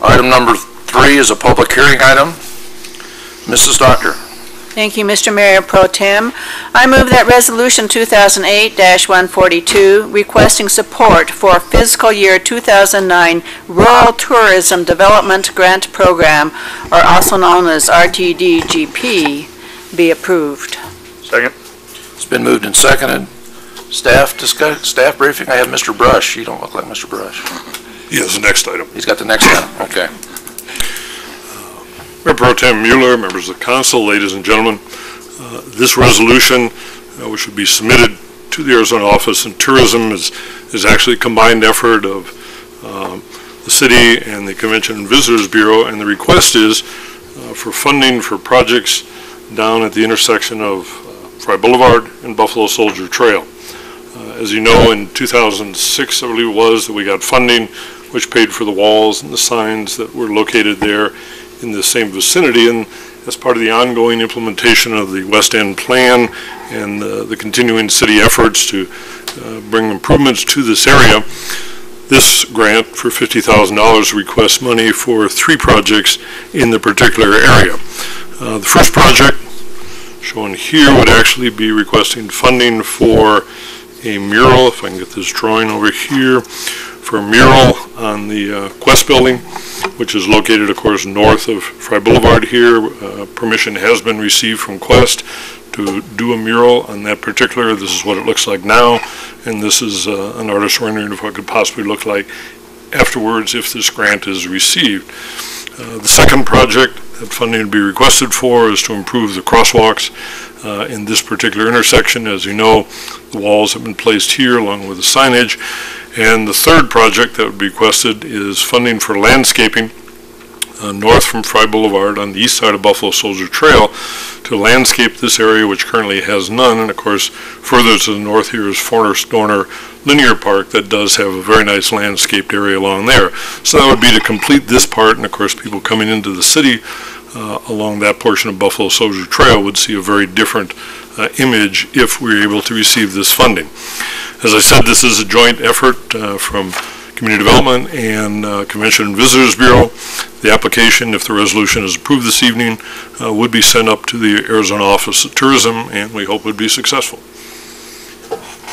Item number 3 is a public hearing item. Mrs. Doctor. Thank you, Mr. Mayor Pro Tem. I move that Resolution 2008-142 requesting support for fiscal year 2009 Rural Tourism Development Grant Program, or also known as RTDGP, be approved. Second. It's been moved and seconded. Staff briefing. I have Mr. Brush. You don't look like Mr. Brush. He has the next item. He's got the next item. Okay. Mayor Pro Tem Mueller, members of the council, ladies and gentlemen, this resolution, which would be submitted to the Arizona Office of Tourism, is actually a combined effort of the city and the Convention and Visitors Bureau, and the request is for funding for projects down at the intersection of Fry Boulevard and Buffalo Soldier Trail. As you know, in 2006, I believe it was, that we got funding which paid for the walls and the signs that were located there in the same vicinity, and as part of the ongoing implementation of the West End Plan and the continuing city efforts to bring improvements to this area, this grant for $50,000 requests money for 3 projects in the particular area. The first project, shown here, would actually be requesting funding for a mural, if I can get this drawing over here, for a mural on the Quest building, which is located, of course, north of Fry Boulevard here. Permission has been received from Quest to do a mural on that particular. This is what it looks like now, and this is an artist's rendering of what it could possibly look like afterwards if this grant is received. The second project that funding would be requested for is to improve the crosswalks in this particular intersection. As you know, the walls have been placed here along with the signage. And the third project that would be requested is funding for landscaping north from Fry Boulevard on the east side of Buffalo Soldier Trail to landscape this area, which currently has none. And of course, further to the north here is Forest Dorner Linear Park that does have a very nice landscaped area along there. So that would be to complete this part, and of course people coming into the city along that portion of Buffalo Soldier Trail would see a very different image if we were able to receive this funding. As I said, this is a joint effort from Community Development and Convention and Visitors Bureau. The application, if the resolution is approved this evening, would be sent up to the Arizona Office of Tourism, and we hope it would be successful.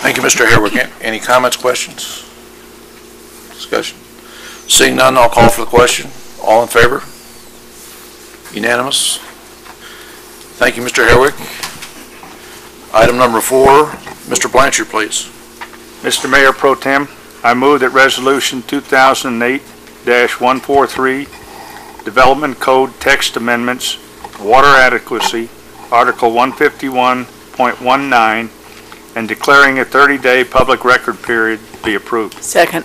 Thank you, Mr. Herwick. Any comments, questions, discussion? Seeing none, I'll call for the question. All in favor? Unanimous. Thank you, Mr. Herwick. Item number 4, Mr. Blanchard, please. Mr. Mayor Pro Tem, I move that Resolution 2008-143, Development Code Text Amendments, Water Adequacy, Article 151.19, and declaring a 30-day public record period be approved. Second.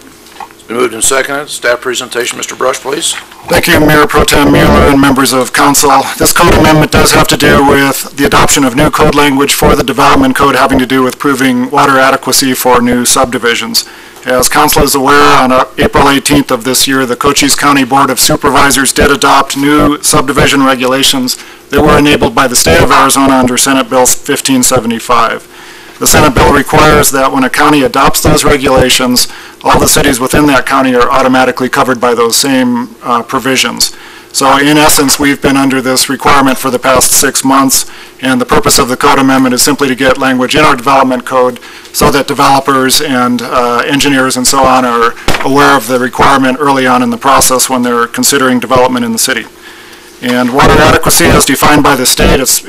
It's been moved and seconded. Staff presentation, Mr. Brush, please. Thank you, Mayor Pro Tem Mueller and members of council. This code amendment does have to do with the adoption of new code language for the development code having to do with proving water adequacy for new subdivisions. As council is aware, on April 18th of this year, the Cochise County Board of Supervisors did adopt new subdivision regulations that were enabled by the state of Arizona under Senate Bill 1575. The Senate bill requires that when a county adopts those regulations, all the cities within that county are automatically covered by those same provisions. So in essence, we've been under this requirement for the past 6 months, and the purpose of the code amendment is simply to get language in our development code so that developers and engineers and so on are aware of the requirement early on in the process when they're considering development in the city. And water adequacy as defined by the state, it's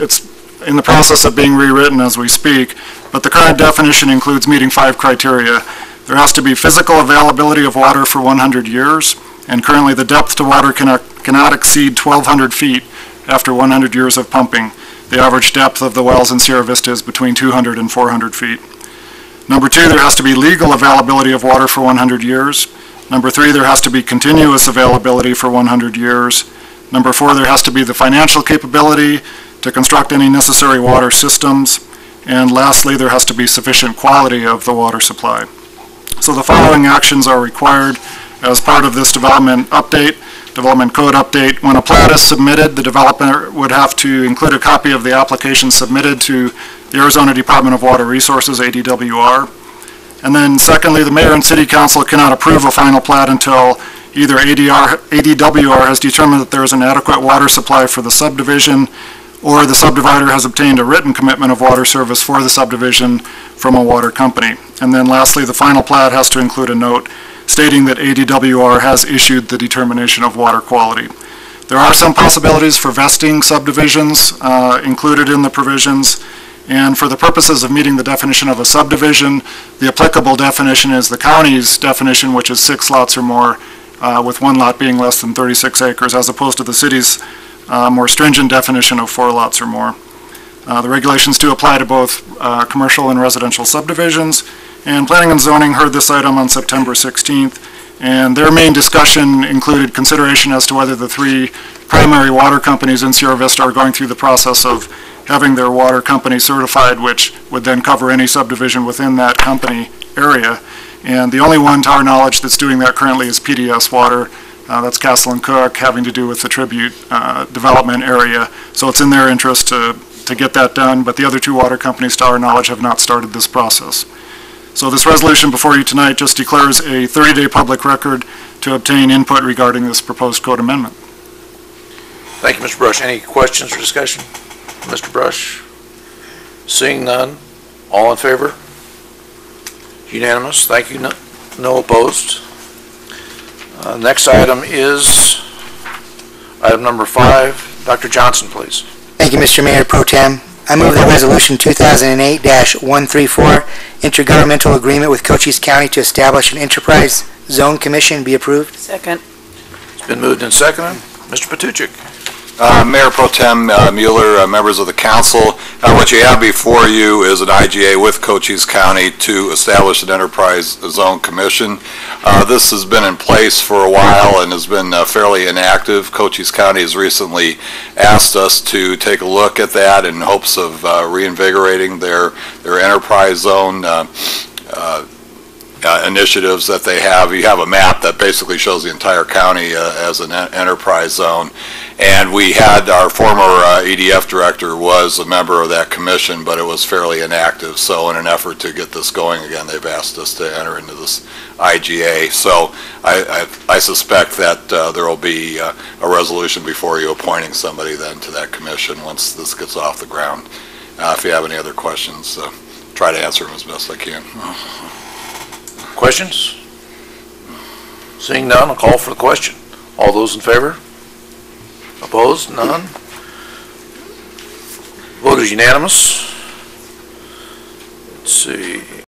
in the process of being rewritten as we speak, but the current definition includes meeting 5 criteria. There has to be physical availability of water for 100 years, and currently the depth to water cannot exceed 1,200 feet after 100 years of pumping. The average depth of the wells in Sierra Vista is between 200 and 400 feet. Number 2, there has to be legal availability of water for 100 years. Number 3, there has to be continuous availability for 100 years. Number 4, there has to be the financial capability to construct any necessary water systems. And lastly, there has to be sufficient quality of the water supply. So the following actions are required as part of this development code update. When a plat is submitted, the developer would have to include a copy of the application submitted to the Arizona Department of Water Resources, ADWR. And then secondly, the mayor and city council cannot approve a final plat until either ADWR has determined that there is an adequate water supply for the subdivision, or the subdivider has obtained a written commitment of water service for the subdivision from a water company. And then lastly, the final plat has to include a note stating that ADWR has issued the determination of water quality. There are some possibilities for vesting subdivisions included in the provisions, and for the purposes of meeting the definition of a subdivision, the applicable definition is the county's definition, which is 6 lots or more, with one lot being less than 36 acres, as opposed to the city's more stringent definition of 4 lots or more. The regulations do apply to both commercial and residential subdivisions, and Planning and Zoning heard this item on September 16th, and their main discussion included consideration as to whether the 3 primary water companies in Sierra Vista are going through the process of having their water company certified, which would then cover any subdivision within that company area. And the only one, to our knowledge, that's doing that currently is PDS Water. That's Castle and Cook, having to do with the Tribute development area. So it's in their interest to get that done, but the other 2 water companies, to our knowledge, have not started this process. So this resolution before you tonight just declares a 30-day public record to obtain input regarding this proposed code amendment. Thank you, Mr. Brush. Any questions or discussion? Mr. Brush? Seeing none, all in favor? Unanimous. Thank you. No opposed. Next item is item number 5. Dr. Johnson, please. Thank you, Mr. Mayor Pro Tem. I move that Resolution 2008-134, Intergovernmental Agreement with Cochise County to establish an Enterprise Zone Commission, be approved. Second. It's been moved and seconded. Mr. Patuchik. Mayor Pro Tem Mueller, members of the council, what you have before you is an IGA with Cochise County to establish an Enterprise Zone Commission. This has been in place for a while and has been fairly inactive. Cochise County has recently asked us to take a look at that in hopes of reinvigorating their Enterprise Zone initiatives that they have. You have a map that basically shows the entire county as an enterprise zone. And we had our former EDF director was a member of that commission, but it was fairly inactive. So in an effort to get this going again, they've asked us to enter into this IGA. So I suspect that there will be a resolution before you appointing somebody then to that commission once this gets off the ground. If you have any other questions, try to answer them as best I can. Questions? Seeing none, I'll call for the question. All those in favor? Opposed? None? Vote is unanimous. Let's see.